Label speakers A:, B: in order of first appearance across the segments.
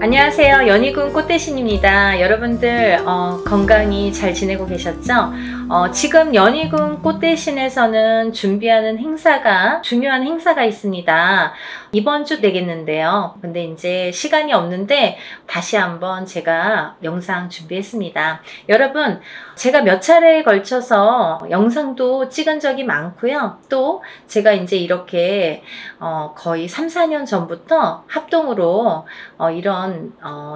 A: 안녕하세요. 연희군 꽃대신입니다. 여러분들 건강히 잘 지내고 계셨죠? 지금 연희군 꽃대신에서는 준비하는 행사가 중요한 행사가 있습니다. 이번 주 되겠는데요. 근데 이제 시간이 없는데 다시 한번 제가 영상 준비했습니다. 여러분, 제가 몇 차례에 걸쳐서 영상도 찍은 적이 많고요. 또 제가 이제 이렇게 거의 3, 4년 전부터 합동으로 이런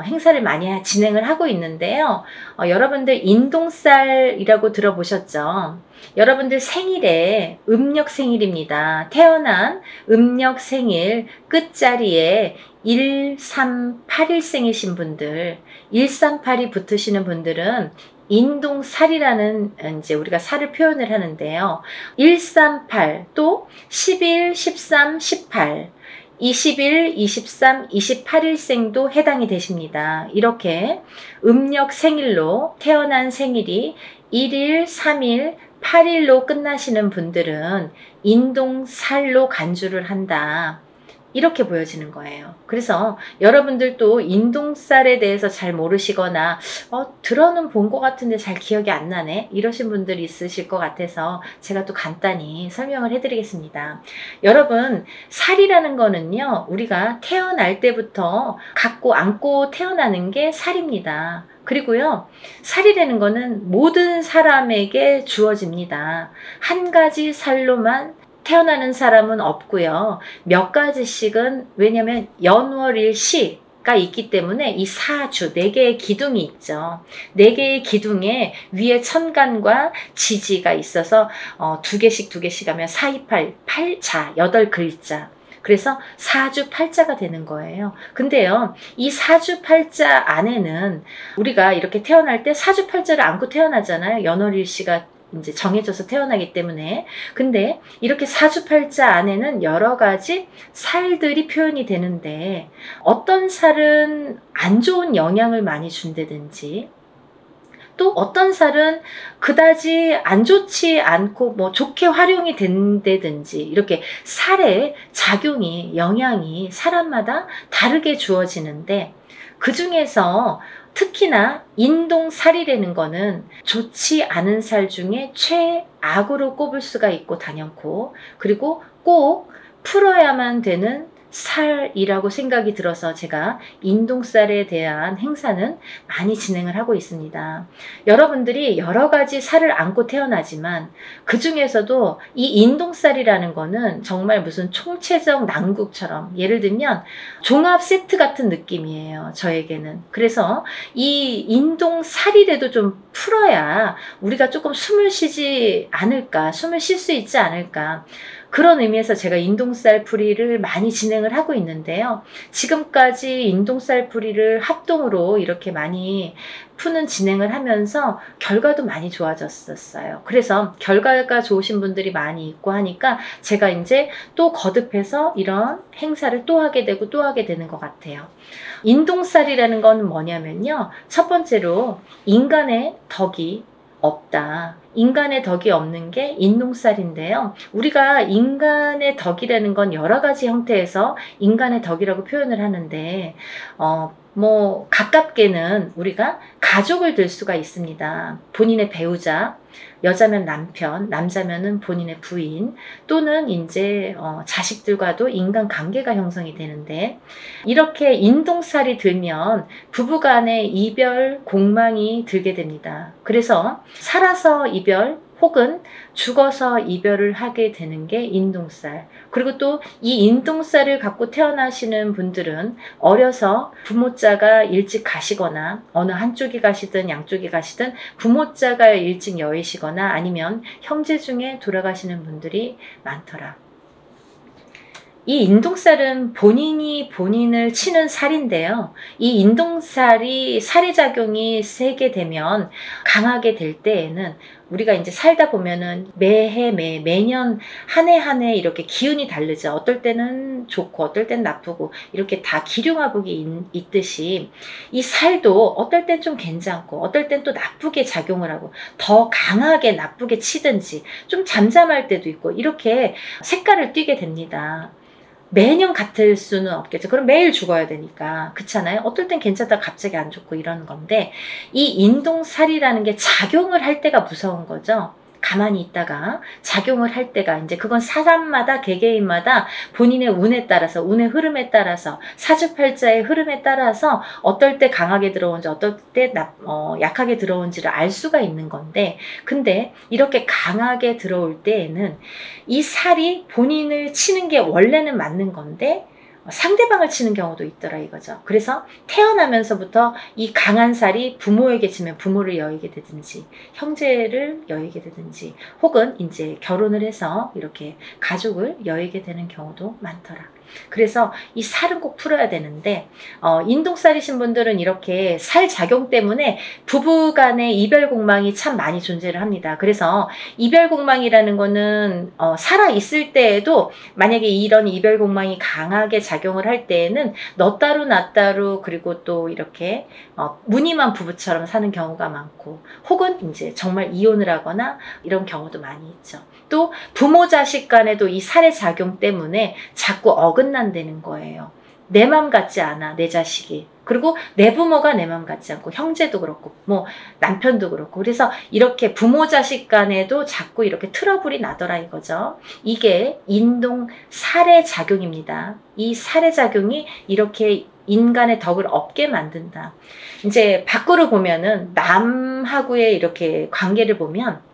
A: 행사를 많이 진행을 하고 있는데요. 여러분들 인동살이라고 들어보셨죠? 여러분들 생일에 음력 생일입니다. 태어난 음력 생일 끝자리에 1381생이신 분들, 138이 붙으시는 분들은 인동살이라는 이제 우리가 살을 표현을 하는데요. 138, 또 11, 13, 18, 21, 23, 28일생도 해당이 되십니다. 이렇게 음력 생일로 태어난 생일이 1일, 3일, 8일로 끝나시는 분들은 인동살로 간주를 한다. 이렇게 보여지는 거예요. 그래서 여러분들도 인동살에 대해서 잘 모르시거나 들어는 본 것 같은데 잘 기억이 안 나네 이러신 분들이 있으실 것 같아서 제가 또 간단히 설명을 해드리겠습니다. 여러분, 살이라는 거는요, 우리가 태어날 때부터 갖고 안고 태어나는 게 살입니다. 그리고요, 살이라는 거는 모든 사람에게 주어집니다. 한 가지 살로만 태어나는 사람은 없고요. 몇 가지씩은, 왜냐면 연월일시가 있기 때문에 이 사주, 4개의 기둥이 있죠. 4개의 기둥에 위에 천간과 지지가 있어서 2개씩 하면 4, 2, 8, 8자, 8글자. 그래서 사주 팔자가 되는 거예요. 근데요, 이 사주 팔자 안에는 우리가 이렇게 태어날 때 사주 팔자를 안고 태어나잖아요. 연월일시가 이제 정해져서 태어나기 때문에. 근데 이렇게 사주팔자 안에는 여러 가지 살들이 표현이 되는데, 어떤 살은 안 좋은 영향을 많이 준다든지, 또 어떤 살은 그다지 안 좋지 않고 뭐 좋게 활용이 된다든지, 이렇게 살의 작용이, 영향이 사람마다 다르게 주어지는데, 그 중에서 특히나 인동살이라는 거는 좋지 않은 살 중에 최악으로 꼽을 수가 있고 당연코, 그리고 꼭 풀어야만 되는 살이라고 생각이 들어서 제가 인동살에 대한 행사는 많이 진행을 하고 있습니다. 여러분들이 여러 가지 살을 안고 태어나지만 그 중에서도 이 인동살이라는 거는 정말 무슨 총체적 난국처럼, 예를 들면 종합 세트 같은 느낌이에요, 저에게는. 그래서 이 인동살이라도 좀 풀어야 우리가 조금 숨을 쉬지 않을까, 숨을 쉴 수 있지 않을까, 그런 의미에서 제가 인동살 풀이를 많이 진행을 하고 있는데요. 지금까지 인동살 풀이를 합동으로 이렇게 많이 푸는 진행을 하면서 결과도 많이 좋아졌었어요. 그래서 결과가 좋으신 분들이 많이 있고 하니까 제가 이제 또 거듭해서 이런 행사를 또 하게 되고 또 하게 되는 것 같아요. 인동살이라는 건 뭐냐면요, 첫 번째로 인간의 덕이 없다. 인간의 덕이 없는 게 인동살인데요. 우리가 인간의 덕이라는 건 여러 가지 형태에서 인간의 덕이라고 표현을 하는데, 뭐 가깝게는 우리가 가족을 들 수가 있습니다. 본인의 배우자, 여자면 남편, 남자면은 본인의 부인, 또는 이제 자식들과도 인간관계가 형성이 되는데, 이렇게 인동살이 들면 부부간의 이별 공망이 들게 됩니다. 그래서 살아서 이별 혹은 죽어서 이별을 하게 되는 게 인동살. 그리고 또 이 인동살을 갖고 태어나시는 분들은 어려서 부모자가 일찍 가시거나, 어느 한쪽이 가시든 양쪽이 가시든 부모자가 일찍 여의시거나 아니면 형제 중에 돌아가시는 분들이 많더라. 이 인동살은 본인이 본인을 치는 살인데요. 이 인동살이 살의 작용이 세게 되면, 강하게 될 때에는 우리가 이제 살다 보면은 매해 매년 한 해 한 해 이렇게 기운이 다르죠. 어떨 때는 좋고 어떨 때는 나쁘고, 이렇게 다 기륭화복이 있듯이 이 살도 어떨 땐 좀 괜찮고 어떨 땐 또 나쁘게 작용을 하고, 더 강하게 나쁘게 치든지 좀 잠잠할 때도 있고, 이렇게 색깔을 띠게 됩니다. 매년 같을 수는 없겠죠. 그럼 매일 죽어야 되니까. 그렇잖아요. 어떨 땐 괜찮다 갑자기 안 좋고 이러는 건데, 이 인동살이라는 게 작용을 할 때가 무서운 거죠. 가만히 있다가 작용을 할 때가, 이제 그건 사람마다 개개인마다 본인의 운에 따라서, 운의 흐름에 따라서, 사주팔자의 흐름에 따라서 어떨 때 강하게 들어오는지 어떨 때 약하게 들어오는지를 알 수가 있는 건데, 근데 이렇게 강하게 들어올 때에는 이 살이 본인을 치는 게 원래는 맞는 건데 상대방을 치는 경우도 있더라 이거죠. 그래서 태어나면서부터 이 강한 살이 부모에게 치면 부모를 여의게 되든지 형제를 여의게 되든지, 혹은 이제 결혼을 해서 이렇게 가족을 여의게 되는 경우도 많더라. 그래서 이 살은 꼭 풀어야 되는데, 인동살이신 분들은 이렇게 살 작용 때문에 부부 간의 이별 공망이 참 많이 존재를 합니다. 그래서 이별 공망이라는 거는 살아 있을 때에도 만약에 이런 이별 공망이 강하게 작용을 할 때에는 너 따로 나 따로, 그리고 또 이렇게 무늬만 부부처럼 사는 경우가 많고, 혹은 이제 정말 이혼을 하거나 이런 경우도 많이 있죠. 또 부모 자식 간에도 이 살의 작용 때문에 자꾸 어긋난다는 거예요. 내 맘 같지 않아, 내 자식이. 그리고 내 부모가 내 맘 같지 않고, 형제도 그렇고 뭐 남편도 그렇고. 그래서 이렇게 부모 자식 간에도 자꾸 이렇게 트러블이 나더라 이거죠. 이게 인동 살의 작용입니다. 이 살의 작용이 이렇게 인간의 덕을 없게 만든다. 이제 밖으로 보면은 남하고의 이렇게 관계를 보면,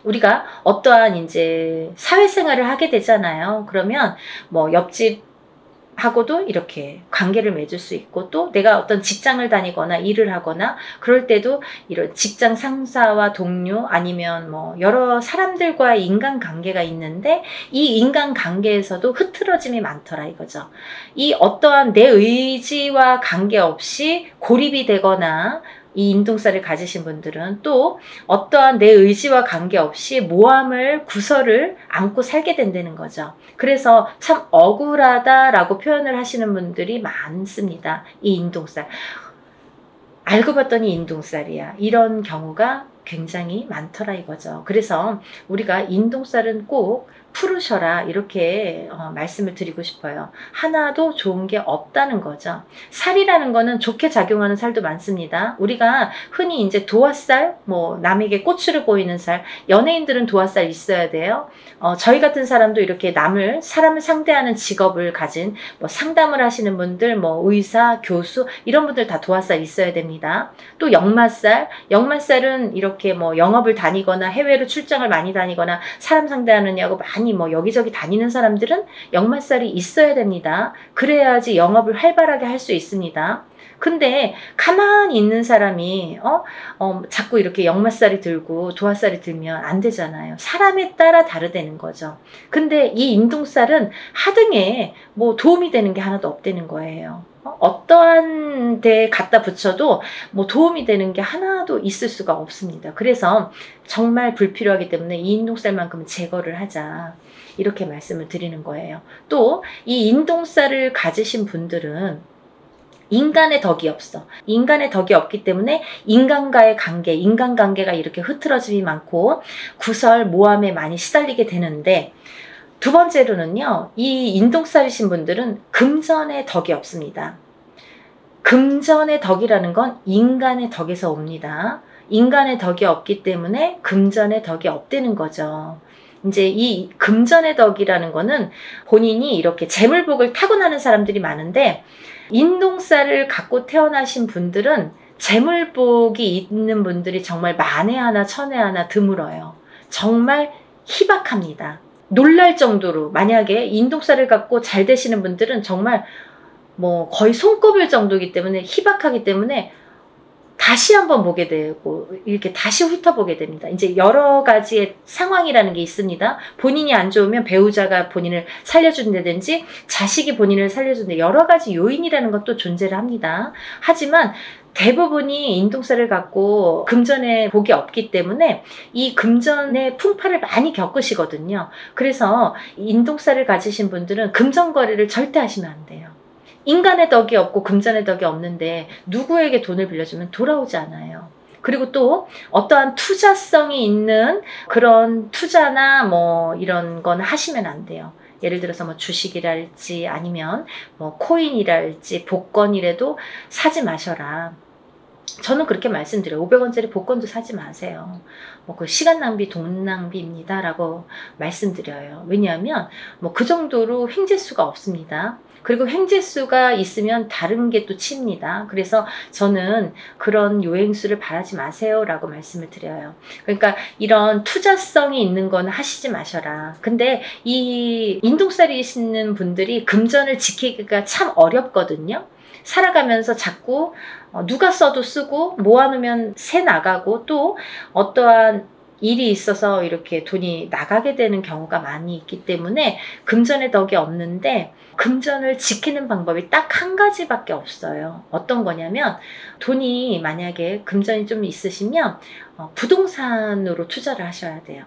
A: 우리가 어떠한 이제 사회생활을 하게 되잖아요. 그러면 뭐 옆집하고도 이렇게 관계를 맺을 수 있고, 또 내가 어떤 직장을 다니거나 일을 하거나 그럴 때도 이런 직장 상사와 동료, 아니면 뭐 여러 사람들과의 인간관계가 있는데, 이 인간관계에서도 흐트러짐이 많더라 이거죠. 이 어떠한 내 의지와 관계없이 고립이 되거나, 이 인동살을 가지신 분들은 또 어떠한 내 의지와 관계없이 모함을, 구설을 안고 살게 된다는 거죠. 그래서 참 억울하다라고 표현을 하시는 분들이 많습니다. 이 인동살. 알고 봤더니 인동살이야. 이런 경우가 굉장히 많더라 이거죠. 그래서 우리가 인동살은 꼭 풀으셔라 이렇게 말씀을 드리고 싶어요. 하나도 좋은 게 없다는 거죠. 살이라는 거는 좋게 작용하는 살도 많습니다. 우리가 흔히 이제 도화살, 뭐 남에게 꼬추를 보이는 살, 연예인들은 도화살 있어야 돼요. 저희 같은 사람도 이렇게 사람을 상대하는 직업을 가진 뭐 상담을 하시는 분들, 뭐 의사, 교수 이런 분들 다 도화살 있어야 됩니다. 또 역마살은 이렇게 뭐 영업을 다니거나 해외로 출장을 많이 다니거나 사람 상대하느냐고 많이 뭐 여기저기 다니는 사람들은 역마살이 있어야 됩니다. 그래야지 영업을 활발하게 할 수 있습니다. 근데 가만히 있는 사람이 자꾸 이렇게 역마살이 들고 도화살이 들면 안 되잖아요. 사람에 따라 다르다는 거죠. 근데 이 인동살은 하등에 뭐 도움이 되는 게 하나도 없다는 거예요. 어떠한 데에 갖다 붙여도 뭐 도움이 되는 게 하나도 있을 수가 없습니다. 그래서 정말 불필요하기 때문에 이 인동살만큼은 제거를 하자 이렇게 말씀을 드리는 거예요. 또 이 인동살을 가지신 분들은 인간의 덕이 없어. 인간의 덕이 없기 때문에 인간과의 관계, 인간관계가 이렇게 흐트러짐이 많고 구설, 모함에 많이 시달리게 되는데, 두 번째로는요, 이 인동살이신 분들은 금전의 덕이 없습니다. 금전의 덕이라는 건 인간의 덕에서 옵니다. 인간의 덕이 없기 때문에 금전의 덕이 없다는 거죠. 이제 이 금전의 덕이라는 거는 본인이 이렇게 재물복을 타고나는 사람들이 많은데, 인동살을 갖고 태어나신 분들은 재물복이 있는 분들이 정말 만에 하나 천에 하나 드물어요. 정말 희박합니다. 놀랄 정도로, 만약에 인동살을 갖고 잘 되시는 분들은 정말 뭐 거의 손꼽을 정도이기 때문에, 희박하기 때문에 다시 한번 보게 되고 이렇게 다시 훑어보게 됩니다. 이제 여러 가지의 상황이라는 게 있습니다. 본인이 안 좋으면 배우자가 본인을 살려준다든지 자식이 본인을 살려준다, 여러 가지 요인이라는 것도 존재를 합니다. 하지만 대부분이 인동살을 갖고 금전의 복이 없기 때문에 이 금전의 풍파를 많이 겪으시거든요. 그래서 인동살을 가지신 분들은 금전 거래를 절대 하시면 안 돼요. 인간의 덕이 없고 금전의 덕이 없는데 누구에게 돈을 빌려주면 돌아오지 않아요. 그리고 또 어떠한 투자성이 있는 그런 투자나 뭐 이런 건 하시면 안 돼요. 예를 들어서 뭐 주식이랄지 아니면 뭐 코인이랄지 복권이라도 사지 마셔라. 저는 그렇게 말씀드려요. 500원짜리 복권도 사지 마세요. 뭐 그 시간 낭비, 돈 낭비입니다. 라고 말씀드려요. 왜냐하면 뭐 그 정도로 횡재수가 없습니다. 그리고 횡재수가 있으면 다른 게 또 칩니다. 그래서 저는 그런 요행수를 바라지 마세요. 라고 말씀을 드려요. 그러니까 이런 투자성이 있는 건 하시지 마셔라. 근데 이 인동살이시는 분들이 금전을 지키기가 참 어렵거든요. 살아가면서 자꾸 누가 써도 쓰고 모아놓으면 새 나가고 또 어떠한 일이 있어서 이렇게 돈이 나가게 되는 경우가 많이 있기 때문에 금전의 덕이 없는데 금전을 지키는 방법이 딱 한 가지밖에 없어요. 어떤 거냐면 돈이 만약에 금전이 좀 있으시면 부동산으로 투자를 하셔야 돼요.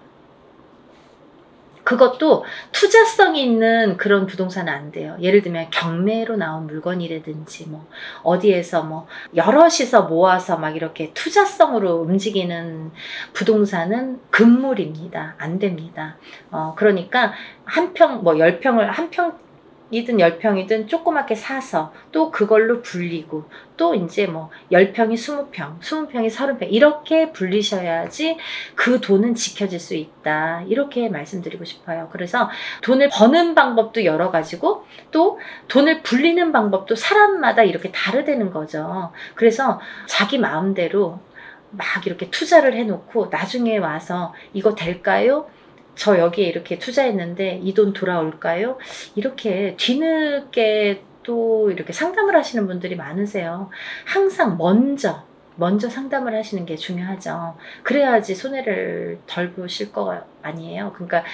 A: 그것도 투자성이 있는 그런 부동산은 안 돼요. 예를 들면 경매로 나온 물건이라든지 뭐 어디에서 뭐 여럿이서 모아서 막 이렇게 투자성으로 움직이는 부동산은 금물입니다. 안 됩니다. 그러니까 한 평, 뭐 10평을 한 평이든 10평이든 조그맣게 사서 또 그걸로 불리고 또 이제 뭐 10평이 20평, 20평이 30평 이렇게 불리셔야지 그 돈은 지켜질 수 있다. 이렇게 말씀드리고 싶어요. 그래서 돈을 버는 방법도 여러 가지고 또 돈을 불리는 방법도 사람마다 이렇게 다르다는 거죠. 그래서 자기 마음대로 막 이렇게 투자를 해놓고 나중에 와서 이거 될까요? 저 여기에 이렇게 투자했는데 이 돈 돌아올까요? 이렇게 뒤늦게 또 이렇게 상담을 하시는 분들이 많으세요. 항상 먼저 상담을 하시는 게 중요하죠. 그래야지 손해를 덜 보실 거 아니에요. 그러니까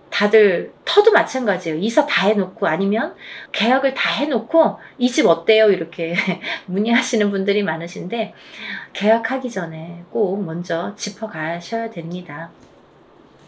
A: 다들 터도 마찬가지예요. 이사 다 해놓고 아니면 계약을 다 해놓고 이 집 어때요? 이렇게 문의하시는 분들이 많으신데 계약하기 전에 꼭 먼저 짚어가셔야 됩니다.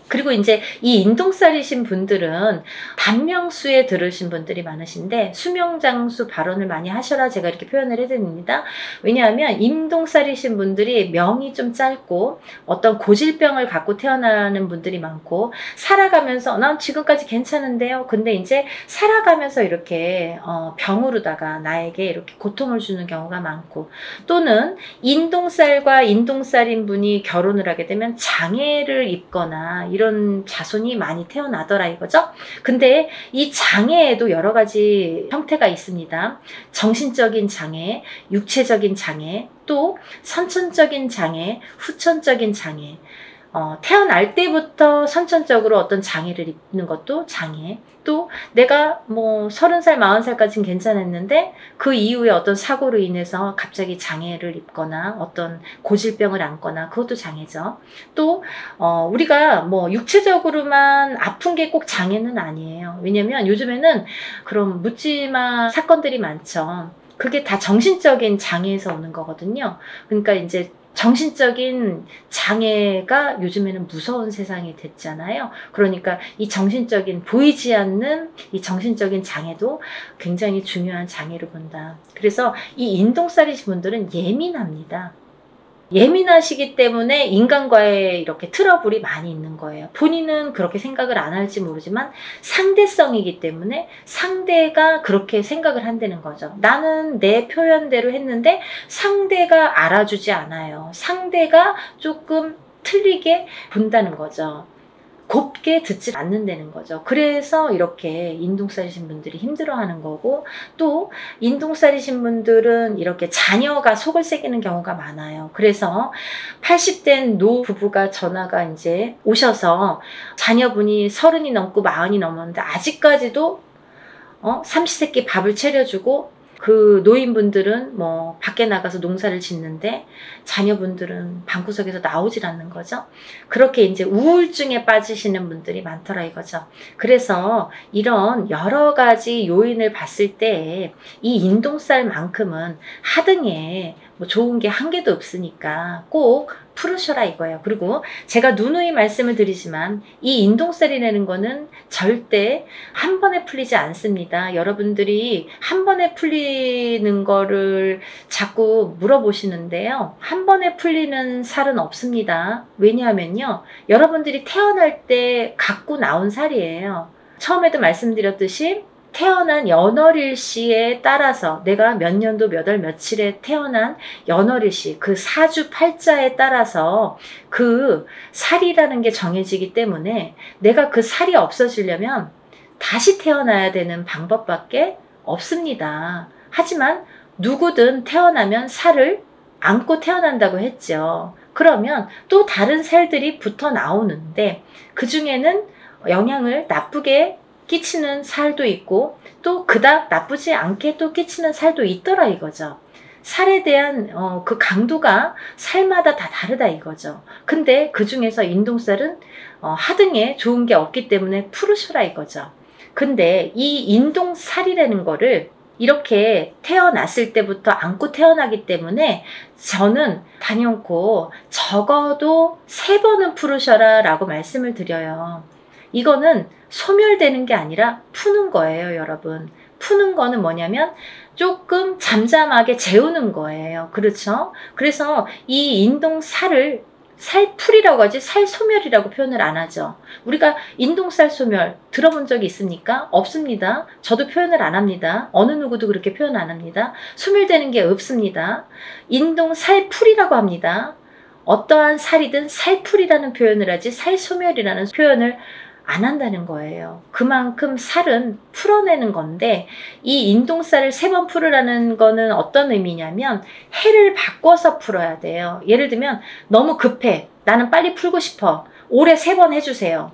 A: 그리고 이제 이 인동살이신 분들은 단명수에 들으신 분들이 많으신데 수명장수 발언을 많이 하셔라 제가 이렇게 표현을 해드립니다. 왜냐하면 인동살이신 분들이 명이 좀 짧고 어떤 고질병을 갖고 태어나는 분들이 많고 살아가면서 난 지금까지 괜찮은데요. 근데 이제 살아가면서 이렇게 병으로다가 나에게 이렇게 고통을 주는 경우가 많고 또는 인동살과 인동살인 분이 결혼을 하게 되면 장애를 입거나 이런 자손이 많이 태어나더라 이거죠. 근데 이 장애에도 여러 가지 형태가 있습니다. 정신적인 장애, 육체적인 장애, 또 선천적인 장애, 후천적인 장애. 태어날 때부터 선천적으로 어떤 장애를 입는 것도 장애. 또 내가 뭐 30살, 40살까지는 괜찮았는데 그 이후에 어떤 사고로 인해서 갑자기 장애를 입거나 어떤 고질병을 안거나 그것도 장애죠. 또 우리가 뭐 육체적으로만 아픈 게 꼭 장애는 아니에요. 왜냐면 요즘에는 그런 묻지마 사건들이 많죠. 그게 다 정신적인 장애에서 오는 거거든요. 그러니까 이제 정신적인 장애가 요즘에는 무서운 세상이 됐잖아요. 그러니까 이 정신적인 보이지 않는 이 정신적인 장애도 굉장히 중요한 장애로 본다. 그래서 이 인동살이신 분들은 예민합니다. 예민하시기 때문에 인간과의 이렇게 트러블이 많이 있는 거예요. 본인은 그렇게 생각을 안 할지 모르지만 상대성이기 때문에 상대가 그렇게 생각을 한다는 거죠. 나는 내 표현대로 했는데 상대가 알아주지 않아요. 상대가 조금 틀리게 본다는 거죠. 곱게 듣지 않는다는 거죠. 그래서 이렇게 인동살이신 분들이 힘들어하는 거고 또 인동살이신 분들은 이렇게 자녀가 속을 새기는 경우가 많아요. 그래서 80된 노 부부가 전화가 이제 오셔서 자녀분이 30이 넘고 40이 넘었는데 아직까지도 삼시세끼 밥을 차려주고 그 노인분들은 뭐 밖에 나가서 농사를 짓는데 자녀분들은 방구석에서 나오질 않는 거죠. 그렇게 이제 우울증에 빠지시는 분들이 많더라 이거죠. 그래서 이런 여러 가지 요인을 봤을 때 이 인동살만큼은 하등에 뭐 좋은 게 한 개도 없으니까 꼭 풀으셔라 이거예요. 그리고 제가 누누이 말씀을 드리지만 이 인동살이라는 거는 절대 한 번에 풀리지 않습니다. 여러분들이 한 번에 풀리는 거를 자꾸 물어보시는데요. 한 번에 풀리는 살은 없습니다. 왜냐하면요. 여러분들이 태어날 때 갖고 나온 살이에요. 처음에도 말씀드렸듯이 태어난 연월일시에 따라서 내가 몇 년도 몇 월 며칠에 태어난 연월일시 그 사주 팔자에 따라서 그 살이라는 게 정해지기 때문에 내가 그 살이 없어지려면 다시 태어나야 되는 방법밖에 없습니다. 하지만 누구든 태어나면 살을 안고 태어난다고 했죠. 그러면 또 다른 살들이 붙어 나오는데 그 중에는 영향을 나쁘게 끼치는 살도 있고 또 그닥 나쁘지 않게 또 끼치는 살도 있더라 이거죠. 살에 대한 그 강도가 살마다 다 다르다 이거죠. 근데 그 중에서 인동살은 하등에 좋은 게 없기 때문에 푸르셔라 이거죠. 근데 이 인동살이라는 거를 이렇게 태어났을 때부터 안고 태어나기 때문에 저는 단연코 적어도 3번은 푸르셔라 라고 말씀을 드려요. 이거는 소멸되는 게 아니라 푸는 거예요, 여러분. 푸는 거는 뭐냐면 조금 잠잠하게 재우는 거예요. 그렇죠? 그래서 이 인동살을 살풀이라고 하지 살소멸이라고 표현을 안 하죠. 우리가 인동살 소멸 들어본 적이 있습니까? 없습니다. 저도 표현을 안 합니다. 어느 누구도 그렇게 표현 안 합니다. 소멸되는 게 없습니다. 인동살풀이라고 합니다. 어떠한 살이든 살풀이라는 표현을 하지 살소멸이라는 표현을 안 한다는 거예요. 그만큼 살은 풀어내는 건데 이 인동살을 3번 풀으라는 거는 어떤 의미냐면 해를 바꿔서 풀어야 돼요. 예를 들면 너무 급해. 나는 빨리 풀고 싶어. 올해 3번 해주세요.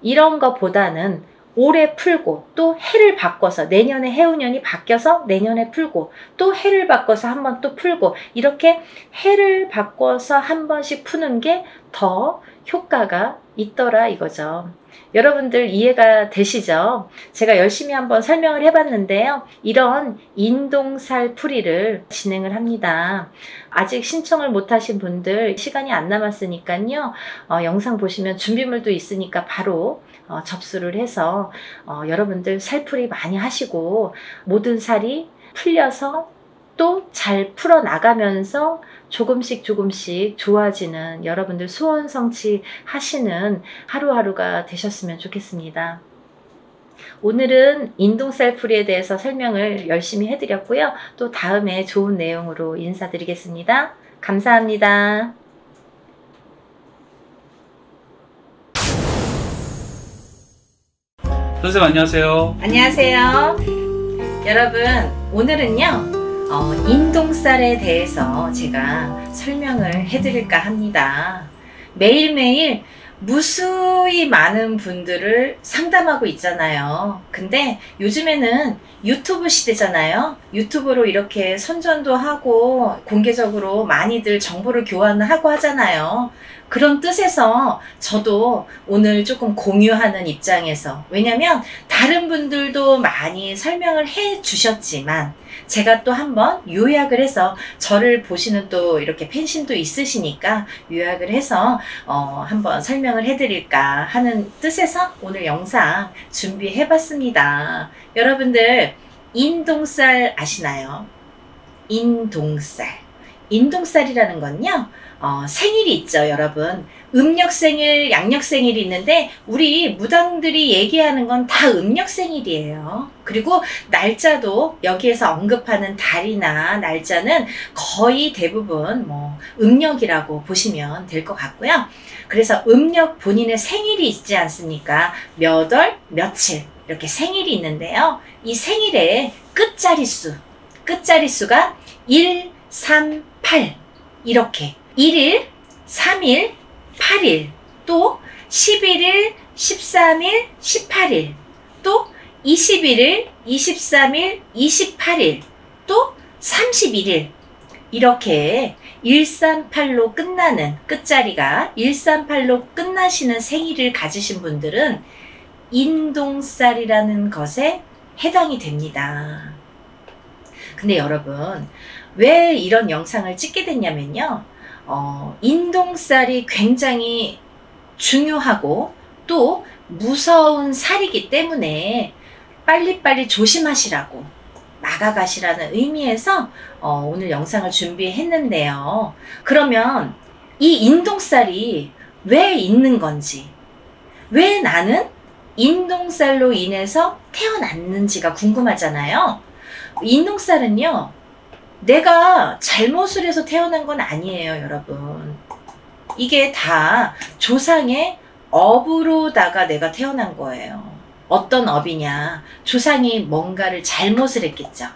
A: 이런 것보다는 올해 풀고 또 해를 바꿔서 내년에 해운년이 바뀌어서 내년에 풀고 또 해를 바꿔서 한 번 또 풀고 이렇게 해를 바꿔서 한 번씩 푸는 게 더 효과가 있더라 이거죠. 여러분들 이해가 되시죠? 제가 열심히 한번 설명을 해봤는데요. 이런 인동살 풀이를 진행을 합니다. 아직 신청을 못하신 분들 시간이 안 남았으니까요. 영상 보시면 준비물도 있으니까 바로 접수를 해서 여러분들 살풀이 많이 하시고 모든 살이 풀려서 또 잘 풀어나가면서 조금씩 좋아지는 여러분들 소원 성취하시는 하루하루가 되셨으면 좋겠습니다. 오늘은 인동살 풀이에 대해서 설명을 열심히 해드렸고요. 또 다음에 좋은 내용으로 인사드리겠습니다. 감사합니다.
B: 선생님 안녕하세요.
A: 안녕하세요. 여러분 오늘은요. 인동살에 대해서 제가 설명을 해드릴까 합니다. 매일매일 무수히 많은 분들을 상담하고 있잖아요. 근데 요즘에는 유튜브 시대잖아요. 유튜브로 이렇게 선전도 하고 공개적으로 많이들 정보를 교환하고 하잖아요. 그런 뜻에서 저도 오늘 조금 공유하는 입장에서, 왜냐면 다른 분들도 많이 설명을 해 주셨지만 제가 또 한번 요약을 해서, 저를 보시는 또 이렇게 팬심도 있으시니까 요약을 해서 한번 설명을 해드릴까 하는 뜻에서 오늘 영상 준비해 봤습니다. 여러분들 인동살 아시나요? 인동살이라는 건요, 생일이 있죠, 여러분. 음력생일, 양력생일이 있는데 우리 무당들이 얘기하는 건 다 음력생일이에요. 그리고 날짜도 여기에서 언급하는 달이나 날짜는 거의 대부분 음력이라고 보시면 될 것 같고요. 그래서 음력 본인의 생일이 있지 않습니까? 몇 월, 며칠 이렇게 생일이 있는데요. 이 생일의 끝자리수가 1, 3, 8 이렇게 1일, 3일, 8일, 또 11일, 13일, 18일, 또 21일, 23일, 28일, 또 31일 이렇게 138로 끝나는, 끝자리가 138로 끝나시는 생일을 가지신 분들은 인동살이라는 것에 해당이 됩니다. 근데 여러분 왜 이런 영상을 찍게 됐냐면요, 인동살이 굉장히 중요하고 또 무서운 살이기 때문에 빨리빨리 조심하시라고, 막아가시라는 의미에서 오늘 영상을 준비했는데요. 그러면 이 인동살이 왜 있는 건지, 왜 나는 인동살로 인해서 태어났는지가 궁금하잖아요. 인동살은요, 내가 잘못을 해서 태어난 건 아니에요, 여러분. 이게 다 조상의 업으로다가 내가 태어난 거예요. 어떤 업이냐? 조상이 뭔가를 잘못을 했겠죠.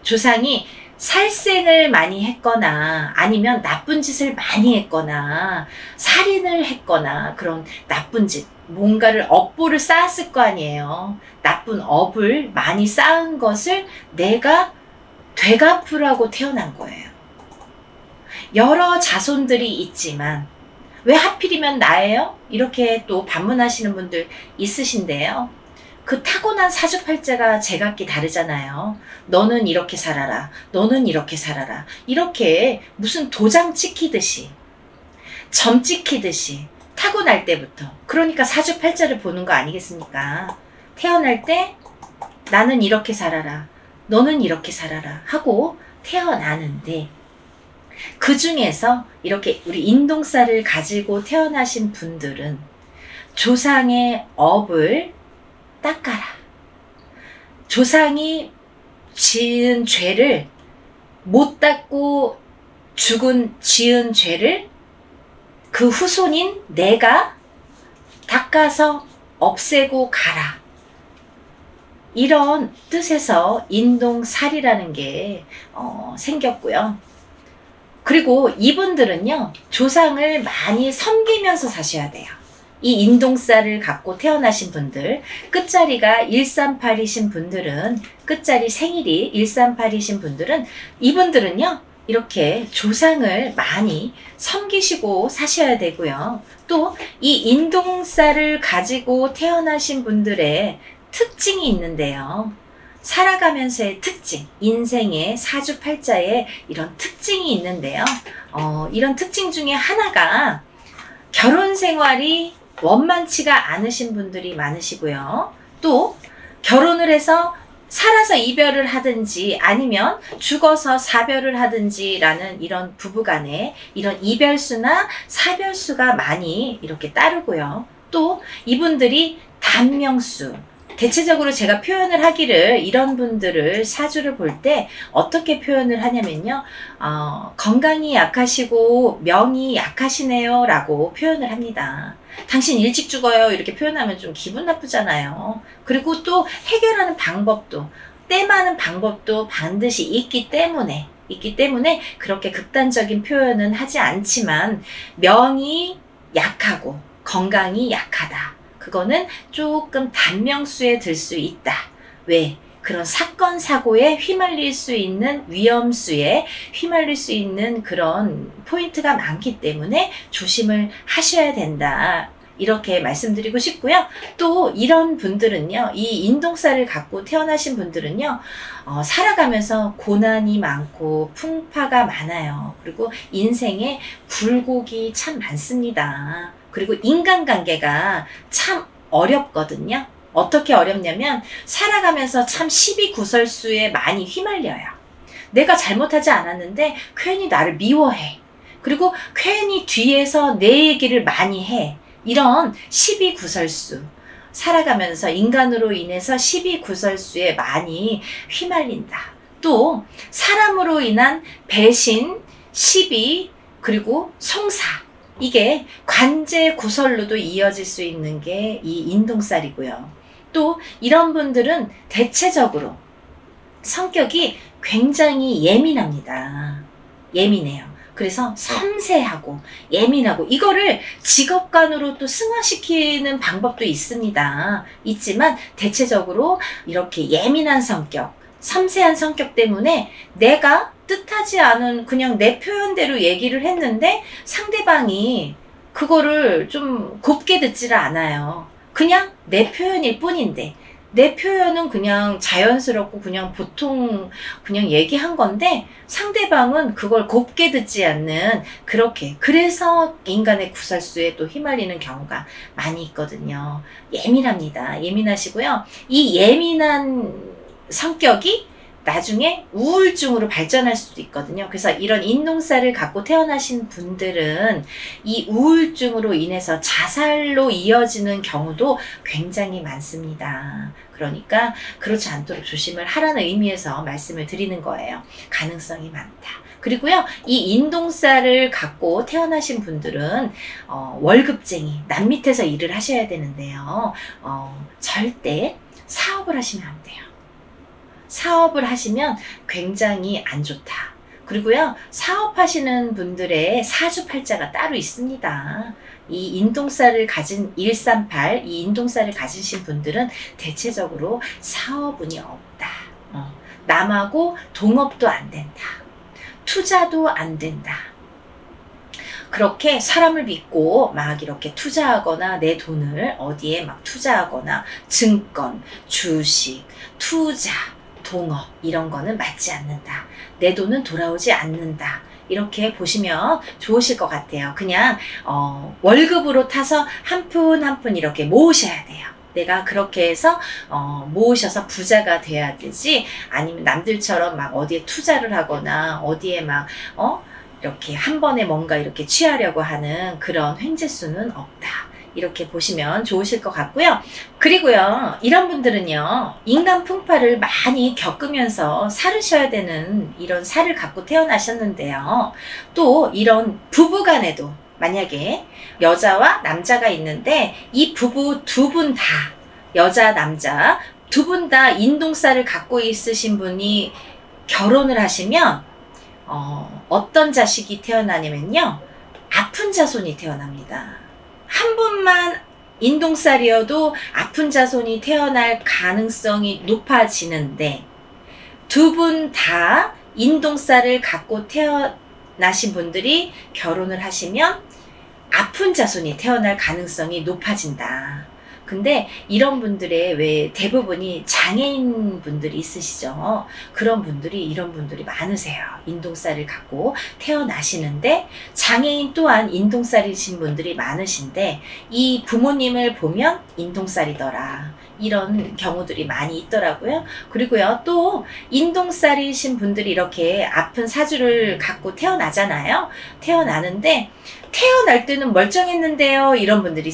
A: 조상이 살생을 많이 했거나 아니면 나쁜 짓을 많이 했거나 살인을 했거나 그런 나쁜 짓, 뭔가를 업보를 쌓았을 거 아니에요. 나쁜 업을 많이 쌓은 것을 내가 되갚으라고 태어난 거예요. 여러 자손들이 있지만 왜 하필이면 나예요? 이렇게 또 반문하시는 분들 있으신데요. 그 타고난 사주팔자가 제각기 다르잖아요. 너는 이렇게 살아라. 너는 이렇게 살아라. 이렇게 무슨 도장 찍히듯이, 점 찍히듯이 타고날 때부터. 그러니까 사주팔자를 보는 거 아니겠습니까? 태어날 때 나는 이렇게 살아라. 너는 이렇게 살아라 하고 태어나는데, 그 중에서 이렇게 우리 인동살을 가지고 태어나신 분들은 조상의 업을 닦아라. 조상이 지은 죄를 못 닦고 지은 죄를 그 후손인 내가 닦아서 없애고 가라. 이런 뜻에서 인동살이라는 게 생겼고요. 그리고 이분들은요, 조상을 많이 섬기면서 사셔야 돼요. 이 인동살을 갖고 태어나신 분들, 끝자리가 138이신 분들은, 끝자리 생일이 138이신 분들은, 이분들은요, 이렇게 조상을 많이 섬기시고 사셔야 되고요. 또 이 인동살을 가지고 태어나신 분들의 특징이 있는데요. 살아가면서의 특징, 인생의 사주팔자에 이런 특징이 있는데요. 이런 특징 중에 하나가 결혼 생활이 원만치가 않으신 분들이 많으시고요. 또 결혼을 해서 살아서 이별을 하든지 아니면 죽어서 사별을 하든지 라는 이런 부부간에 이런 이별수나 사별수가 많이 이렇게 따르고요. 또 이분들이 단명수, 대체적으로 제가 표현을 하기를 이런 분들을 사주를 볼 때 어떻게 표현을 하냐면요. 건강이 약하시고 명이 약하시네요 라고 표현을 합니다. 당신 일찍 죽어요 이렇게 표현하면 좀 기분 나쁘잖아요. 그리고 또 해결하는 방법도, 땜하는 방법도 반드시 있기 때문에 그렇게 극단적인 표현은 하지 않지만 명이 약하고 건강이 약하다. 그거는 조금 단명수에 들 수 있다. 왜? 그런 사건 사고에 휘말릴 수 있는 위험수에 휘말릴 수 있는 그런 포인트가 많기 때문에 조심을 하셔야 된다. 이렇게 말씀드리고 싶고요. 또 이런 분들은요, 이 인동살을 갖고 태어나신 분들은요, 살아가면서 고난이 많고 풍파가 많아요. 그리고 인생에 굴곡이 참 많습니다. 그리고 인간관계가 참 어렵거든요. 어떻게 어렵냐면 살아가면서 참 시비구설수에 많이 휘말려요. 내가 잘못하지 않았는데 괜히 나를 미워해. 그리고 괜히 뒤에서 내 얘기를 많이 해. 이런 시비구설수. 살아가면서 인간으로 인해서 시비구설수에 많이 휘말린다. 또 사람으로 인한 배신, 시비, 그리고 송사. 이게 관제구설로도 이어질 수 있는 게 이 인동살이고요. 또 이런 분들은 대체적으로 성격이 굉장히 예민합니다. 예민해요. 그래서 섬세하고 예민하고, 이거를 직업관으로 또 승화시키는 방법도 있습니다. 있지만 대체적으로 이렇게 예민한 성격, 섬세한 성격 때문에 내가 뜻하지 않은 그냥 내 표현대로 얘기를 했는데 상대방이 그거를 좀 곱게 듣지를 않아요. 그냥 내 표현일 뿐인데, 내 표현은 그냥 자연스럽고 그냥 보통 그냥 얘기한 건데 상대방은 그걸 곱게 듣지 않는, 그렇게, 그래서 인간의 구설수에 또 휘말리는 경우가 많이 있거든요. 예민합니다. 예민하시고요. 이 예민한 성격이 나중에 우울증으로 발전할 수도 있거든요. 그래서 이런 인동살을 갖고 태어나신 분들은 이 우울증으로 인해서 자살로 이어지는 경우도 굉장히 많습니다. 그러니까 그렇지 않도록 조심을 하라는 의미에서 말씀을 드리는 거예요. 가능성이 많다. 그리고요, 이 인동살을 갖고 태어나신 분들은 월급쟁이, 남 밑에서 일을 하셔야 되는데요. 절대 사업을 하시면 안 돼요. 사업을 하시면 굉장히 안 좋다. 그리고요, 사업하시는 분들의 사주팔자가 따로 있습니다. 이 인동살을 가진 138, 이 인동살을 가지신 분들은 대체적으로 사업운이 없다. 남하고 동업도 안 된다. 투자도 안 된다. 그렇게 사람을 믿고 막 이렇게 투자하거나 내 돈을 어디에 막 투자하거나 증권, 주식, 투자, 동업 이런 거는 맞지 않는다. 내 돈은 돌아오지 않는다. 이렇게 보시면 좋으실 것 같아요. 그냥 월급으로 타서 한 푼 한 푼 이렇게 모으셔야 돼요. 내가 그렇게 해서 모으셔서 부자가 돼야 되지, 아니면 남들처럼 막 어디에 투자를 하거나 어디에 막 이렇게 한 번에 뭔가 이렇게 취하려고 하는 그런 횡재수는 없다. 이렇게 보시면 좋으실 것 같고요. 그리고요, 이런 분들은요, 인간 풍파를 많이 겪으면서 살으셔야 되는 이런 살을 갖고 태어나셨는데요. 또 이런 부부간에도 만약에 여자와 남자가 있는데 이 부부 두 분 다, 여자 남자 두 분 다 인동살을 갖고 있으신 분이 결혼을 하시면 어떤 자식이 태어나냐면요, 아픈 자손이 태어납니다. 한 분만 인동살이어도 아픈 자손이 태어날 가능성이 높아지는데, 두 분 다 인동살을 갖고 태어나신 분들이 결혼을 하시면 아픈 자손이 태어날 가능성이 높아진다. 근데 이런 분들의 왜 대부분이 장애인 분들이 있으시죠. 그런 분들이, 이런 분들이 많으세요. 인동살을 갖고 태어나시는데 장애인 또한 인동살이신 분들이 많으신데, 이 부모님을 보면 인동살이더라. 이런 경우들이 많이 있더라고요. 그리고요, 또 인동살이신 분들이 이렇게 아픈 사주를 갖고 태어나잖아요. 태어나는데 태어날 때는 멀쩡했는데요, 이런 분들이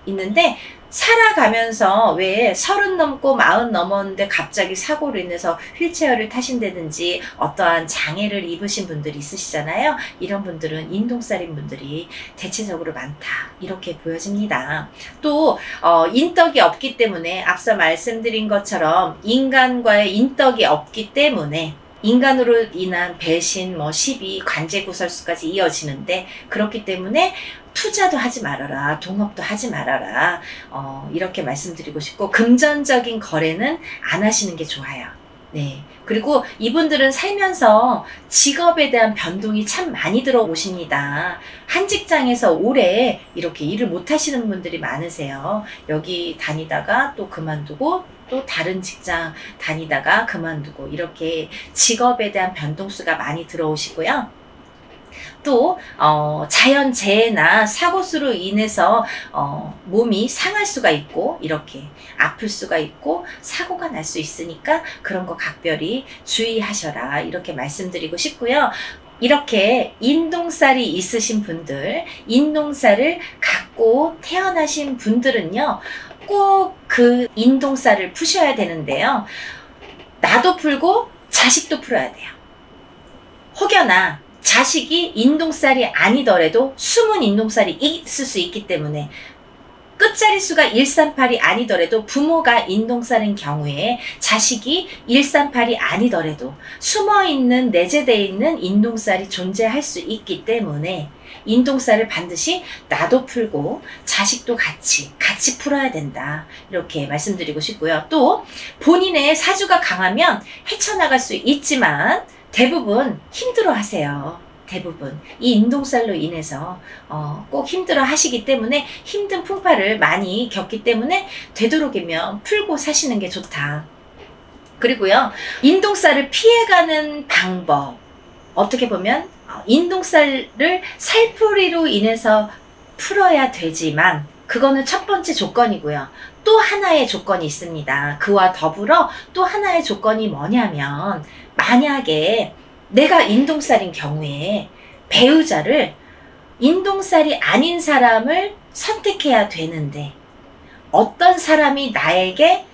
A: 있는데 살아가면서 왜 30 넘고 40 넘었는데 갑자기 사고로 인해서 휠체어를 타신다든지 어떠한 장애를 입으신 분들이 있으시잖아요. 이런 분들은 인동살인 분들이 대체적으로 많다. 이렇게 보여집니다. 또 인덕이 없기 때문에, 앞서 말씀드린 것처럼 인간과의 인덕이 없기 때문에 인간으로 인한 배신, 시비, 관제구설수까지 이어지는데, 그렇기 때문에 투자도 하지 말아라, 동업도 하지 말아라, 이렇게 말씀드리고 싶고, 금전적인 거래는 안 하시는 게 좋아요. 네. 그리고 이분들은 살면서 직업에 대한 변동이 참 많이 들어오십니다. 한 직장에서 오래 이렇게 일을 못 하시는 분들이 많으세요. 여기 다니다가 또 그만두고 또 다른 직장 다니다가 그만두고, 이렇게 직업에 대한 변동수가 많이 들어오시고요. 또 자연재해나 사고수로 인해서 몸이 상할 수가 있고, 이렇게 아플 수가 있고 사고가 날 수 있으니까 그런 거 각별히 주의하셔라. 이렇게 말씀드리고 싶고요. 이렇게 인동살이 있으신 분들, 인동살을 갖고 태어나신 분들은요, 꼭 그 인동살을 푸셔야 되는데요. 나도 풀고 자식도 풀어야 돼요. 혹여나 자식이 인동살이 아니더라도 숨은 인동살이 있을 수 있기 때문에, 끝자리수가 138이 아니더라도 부모가 인동살인 경우에 자식이 138이 아니더라도 숨어있는, 내재되어 있는 인동살이 존재할 수 있기 때문에 인동살을 반드시 나도 풀고 자식도 같이 풀어야 된다. 이렇게 말씀드리고 싶고요. 또 본인의 사주가 강하면 헤쳐나갈 수 있지만 대부분 힘들어 하세요. 대부분 이 인동살로 인해서 꼭 힘들어 하시기 때문에 힘든 풍파를 많이 겪기 때문에 되도록이면 풀고 사시는 게 좋다. 그리고요, 인동살을 피해가는 방법, 어떻게 보면 인동살을 살풀이로 인해서 풀어야 되지만 그거는 첫 번째 조건이고요. 또 하나의 조건이 있습니다. 그와 더불어 또 하나의 조건이 뭐냐면, 만약에 내가 인동살인 경우에 배우자를 인동살이 아닌 사람을 선택해야 되는데, 어떤 사람이 나에게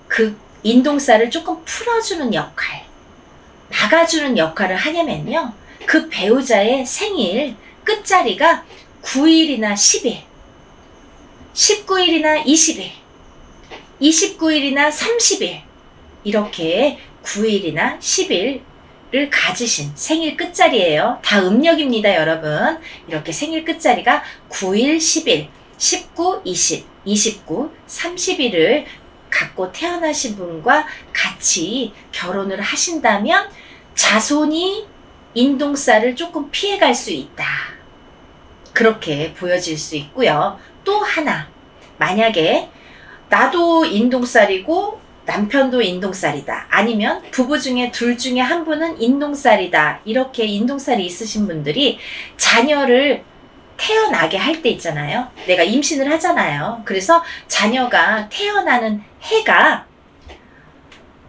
A: 그 인동살을 조금 풀어주는 역할, 막아주는 역할을 하냐면요, 그 배우자의 생일 끝자리가 9일이나 10일, 19일이나 20일, 29일이나 30일, 이렇게 9일이나 10일을 가지신 생일 끝자리예요. 다 음력입니다, 여러분. 이렇게 생일 끝자리가 9일, 10일, 19, 20, 29, 30일을 갖고 태어나신 분과 같이 결혼을 하신다면 자손이 인동살을 조금 피해갈 수 있다. 그렇게 보여질 수 있고요. 또 하나, 만약에 나도 인동살이고 남편도 인동살이다, 아니면 부부 중에 둘 중에 한 분은 인동살이다, 이렇게 인동살이 있으신 분들이 자녀를 태어나게 할 때 있잖아요. 내가 임신을 하잖아요. 그래서 자녀가 태어나는 해가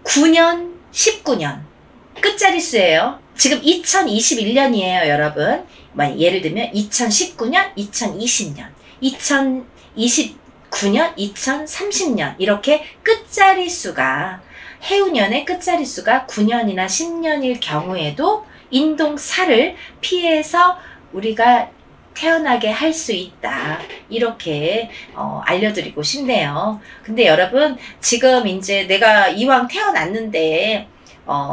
A: 9년, 19년 끝자리 수예요. 지금 2021년이에요, 여러분. 예를 들면 2019년, 2020년, 2029년, 2030년, 이렇게 끝자리 수가, 해운년의 끝자리 수가 9년이나 10년일 경우에도 인동살을 피해서 우리가 태어나게 할 수 있다. 이렇게 알려드리고 싶네요. 근데 여러분, 지금 이제 내가 이왕 태어났는데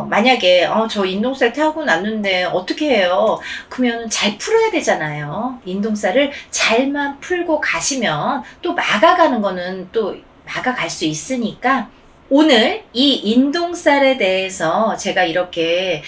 A: 만약에 저 인동살 태우고 났는데 어떻게 해요? 그러면 잘 풀어야 되잖아요. 인동살을 잘만 풀고 가시면 또 막아가는 거는 또 막아갈 수 있으니까, 오늘 이 인동살에 대해서 제가 이렇게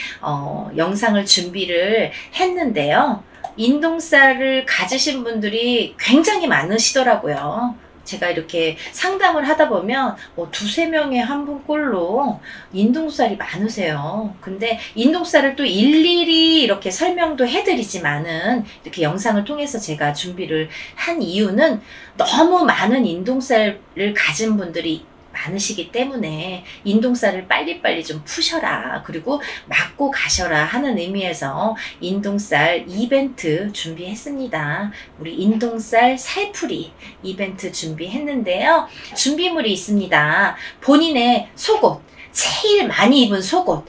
A: 영상을 준비를 했는데요. 인동살을 가지신 분들이 굉장히 많으시더라고요. 제가 이렇게 상담을 하다 보면 두세 명에 한 분꼴로 인동살이 많으세요. 근데 인동살을 또 일일이 이렇게 설명도 해드리지만은, 이렇게 영상을 통해서 제가 준비를 한 이유는 너무 많은 인동살을 가진 분들이 많으시기 때문에 인동살을 빨리빨리 좀 푸셔라, 그리고 맞고 가셔라 하는 의미에서 인동살 이벤트 준비했습니다. 우리 인동살 살풀이 이벤트 준비했는데요. 준비물이 있습니다. 본인의 속옷, 제일 많이 입은 속옷.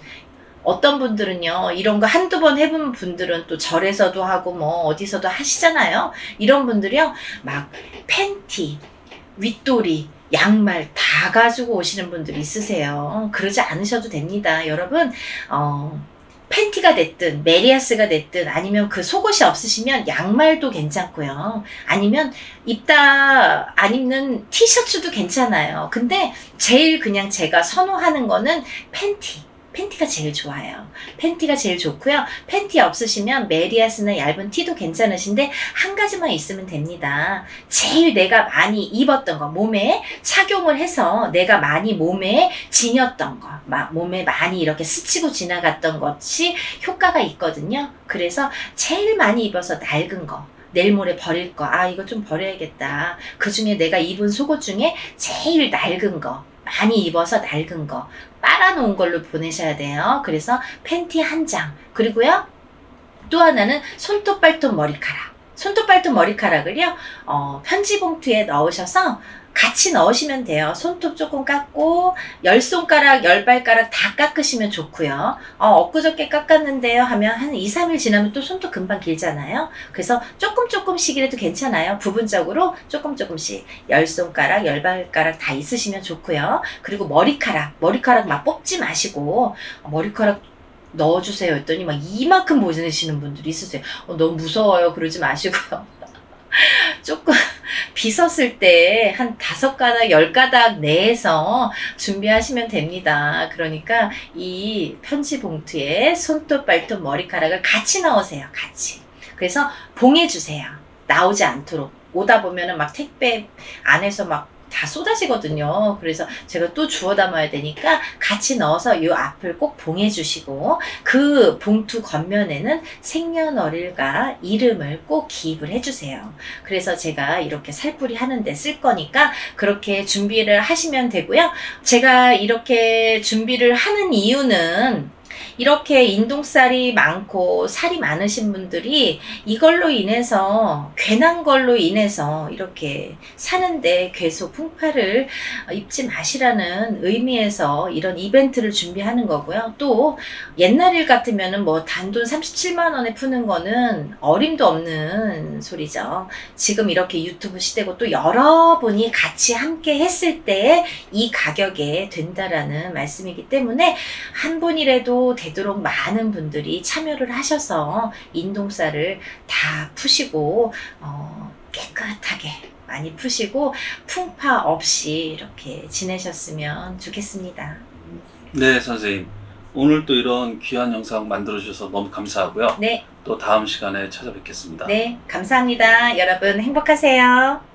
A: 어떤 분들은요, 이런 거 한두 번 해본 분들은 또 절에서도 하고 뭐 어디서도 하시잖아요. 이런 분들이요, 막 팬티, 윗도리, 양말 다 가지고 오시는 분들이 있으세요. 그러지 않으셔도 됩니다. 여러분, 팬티가 됐든 메리아스가 됐든, 아니면 그 속옷이 없으시면 양말도 괜찮고요. 아니면 입다 안 입는 티셔츠도 괜찮아요. 근데 제일 그냥 제가 선호하는 거는 팬티가 제일 좋아요. 팬티가 제일 좋고요. 팬티 없으시면 메리아스나 얇은 티도 괜찮으신데 한 가지만 있으면 됩니다. 제일 내가 많이 입었던 거, 몸에 착용을 해서 내가 많이 몸에 지녔던 거, 몸에 많이 이렇게 스치고 지나갔던 것이 효과가 있거든요. 그래서 제일 많이 입어서 낡은 거, 내일 모레 버릴 거, 이거 좀 버려야겠다, 그 중에 내가 입은 속옷 중에 제일 낡은 거, 많이 입어서 낡은 거 빨아놓은 걸로 보내셔야 돼요. 그래서 팬티 한 장, 그리고요 또 하나는 손톱 발톱 머리카락. 손톱 발톱 머리카락을요 편지 봉투에 넣으셔서 같이 넣으시면 돼요. 손톱 조금 깎고 10손가락 10발가락 다 깎으시면 좋고요. 엊그저께 깎았는데요 하면 한 2, 3일 지나면 또 손톱 금방 길잖아요. 그래서 조금씩이라도 괜찮아요. 부분적으로 조금씩 10손가락 10발가락 다 있으시면 좋고요. 그리고 머리카락 막 뽑지 마시고 머리카락 넣어주세요 했더니 막 이만큼 보내시는 분들이 있으세요. 너무 무서워요. 그러지 마시고요. 조금 빗었을 때 한 5가닥, 10가닥 내에서 준비하시면 됩니다. 그러니까 이 편지 봉투에 손톱, 발톱, 머리카락을 같이 넣으세요. 같이. 그래서 봉해주세요. 나오지 않도록. 오다 보면은 막 택배 안에서 막 다 쏟아지거든요. 그래서 제가 또 주워 담아야 되니까 같이 넣어서 이 앞을 꼭 봉해 주시고, 그 봉투 겉면에는 생년월일과 이름을 꼭 기입을 해주세요. 그래서 제가 이렇게 살풀이 하는데 쓸 거니까 그렇게 준비를 하시면 되고요. 제가 이렇게 준비를 하는 이유는, 이렇게 인동살이 많고 살이 많으신 분들이 이걸로 인해서, 괜한 걸로 인해서 이렇게 사는데 괴소 풍파를 입지 마시라는 의미에서 이런 이벤트를 준비하는 거고요. 또 옛날 일 같으면은 뭐 단돈 37만 원에 푸는 거는 어림도 없는 소리죠. 지금 이렇게 유튜브 시대고 또 여러분이 같이 함께 했을 때 이 가격에 된다라는 말씀이기 때문에, 한 분이라도 되도록 많은 분들이 참여를 하셔서 인동살을 다 푸시고 깨끗하게 많이 푸시고 풍파 없이 이렇게 지내셨으면 좋겠습니다.
B: 네, 선생님. 오늘 또 이런 귀한 영상 만들어 주셔서 너무 감사하고요.
A: 네.
B: 또 다음 시간에 찾아뵙겠습니다.
A: 네, 감사합니다. 여러분 행복하세요.